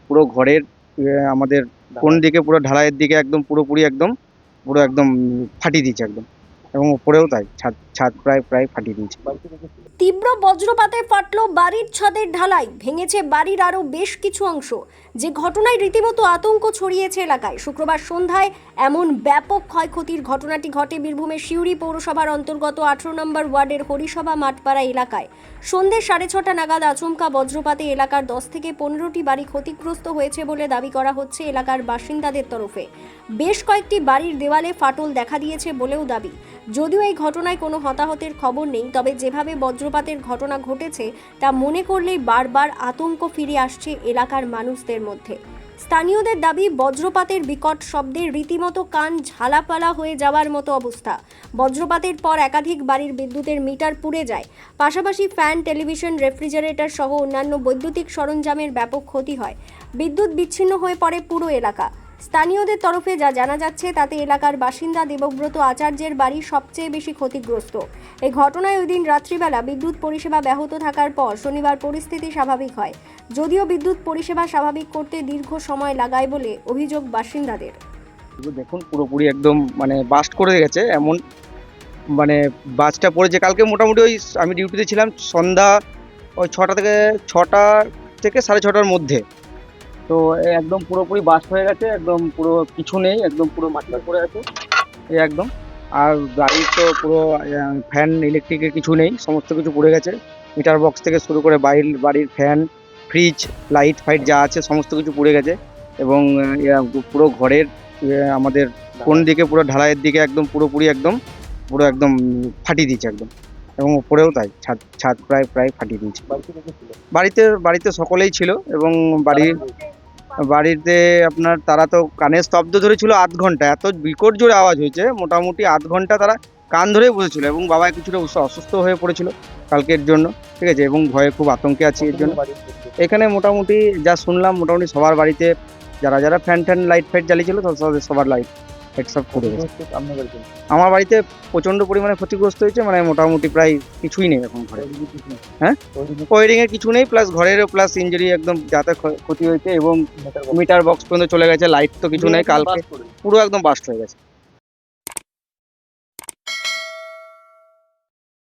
পুরো ঘরের আমাদের কোন দিকে পুরো ঢালাইয়ের দিকে একদম পুরোপুরি একদম পুরো একদম ফাটিয়ে দিয়েছে একদম, এবং উপরেও তাই ছাদ ছাদ প্রায় প্রায় ফাটিয়ে দিয়েছে। তীব্র বজ্রপাতে ফাটল বাড়ির ছাদের ঢালাই, ভেঙেছে বাড়ির আরও বেশ কিছু অংশ। যে ঘটনায় রীতিমতো আতঙ্ক ছড়িয়েছে এলাকায়। শুক্রবার সন্ধ্যায় এমন ব্যাপক ক্ষয়ক্ষতির ঘটনাটি ঘটে বীরভূমের সিউড়ি পৌরসভার অন্তর্গত 18 নম্বর ওয়ার্ডের হরিসভা মাঠপাড়া এলাকায়। সন্ধ্যে 6:30 নাগাদ আচমকা বজ্রপাতে এলাকার 10 থেকে 15টি বাড়ি ক্ষতিগ্রস্ত হয়েছে বলে দাবি করা হচ্ছে এলাকার বাসিন্দাদের তরফে। বেশ কয়েকটি বাড়ির দেওয়ালে ফাটল দেখা দিয়েছে বলেও দাবি। যদিও এই ঘটনায় কোনো হতাহতের খবর নেই, তবে যেভাবে বজ্রপাতের ঘটনা ঘটেছে তা মনে করলেই বারবার আতঙ্ক ফিরে আসছে এলাকার মানুষদের মধ্যে। স্থানীয়দের দাবি, বজ্রপাতের বিকট শব্দে রীতিমতো কান ঝালাপালা হয়ে যাওয়ার মতো অবস্থা। বজ্রপাতের পর একাধিক বাড়ির বিদ্যুতের মিটার পুড়ে যায়। পাশাপাশি ফ্যান, টেলিভিশন, রেফ্রিজারেটর সহ অন্যান্য বৈদ্যুতিক সরঞ্জামের ব্যাপক ক্ষতি হয়। বিদ্যুৎ বিচ্ছিন্ন হয়ে পড়ে পুরো এলাকা। স্থানীয়দের তরফে যা জানা যাচ্ছে তাতে এলাকার বাসিন্দা দেবব্রত আচার্যের বাড়ি সবচেয়ে বেশি ক্ষতিগ্রস্ত। এই ঘটনায় ওই দিন রাত্রিবেলা বিদ্যুৎ পরিষেবা ব্যাহত থাকার পর শনিবার পরিস্থিতি স্বাভাবিক হয়। যদিও বিদ্যুৎ পরিষেবা স্বাভাবিক করতে দীর্ঘ সময় লাগায় বলে অভিযোগ বাসিন্দাদের। দেখুন পুরোপুরি একদম বাস্ট করে গেছে, এমন বাজটা পড়েছে কালকে। মোটামুটি ওই আমি ডিউটিতে ছিলাম সন্ধ্যা ওই 6টা থেকে 6:30টার মধ্যে। তো একদম পুরোপুরি বাস্ট হয়ে গেছে, একদম পুরো কিছু নেই, একদম পুরো মাটিতে পড়ে আছে এই একদম। আর গাড়ির তো পুরো ফ্যান, ইলেকট্রিকের কিছু নেই, সমস্ত কিছু পুড়ে গেছে। মিটার বক্স থেকে শুরু করে বাড়ির ফ্যান, ফ্রিজ, লাইট ফাইট যা আছে সমস্ত কিছু পুড়ে গেছে। এবং পুরো ঘরের আমাদের কোন দিকে পুরো ঢালাইয়ের দিকে একদম পুরোপুরি একদম পুরো একদম ফাটিয়ে দিয়েছে একদম, এবং উপরেও তাই ছাদ ছাদ প্রায় প্রায় ফাটিয়ে দিয়েছে। বাড়িতে সকলেই ছিল, এবং বাড়িতে আপনার তারা তো কানে স্তব্ধ ধরেছিল আধ ঘন্টা। এত বিকট জোরে আওয়াজ হয়েছে, মোটামুটি আধ ঘন্টা তারা কান ধরেই বসেছিল, এবং বাবা কিছুটা অসুস্থ হয়ে পড়েছিল কালকের জন্য, ঠিক আছে, এবং ভয়ে খুব আতঙ্কে আছে এর জন্য। এখানে মোটামুটি যা শুনলাম, মোটামুটি সবার বাড়িতে যারা যারা ফ্যান লাইট ফাইট জ্বালিয়েছিল সবার লাইট সব করে গেছে। আমার বাড়িতে প্রচন্ড পরিমাণে ক্ষতিগ্রস্ত হয়েছে, মোটামুটি প্রায় কিছুই নেই এখন ঘরে। হ্যাঁ, ওয়ারিং এর কিছু নেই, প্লাস ঘরেরও প্লাস ইঞ্জুরি একদম যাতে ক্ষতি হয়েছে, এবং মিটার বক্স পর্যন্ত চলে গেছে। লাইট তো কিছু নেই, কালকে পুরো একদম বাস্ট হয়ে গেছে।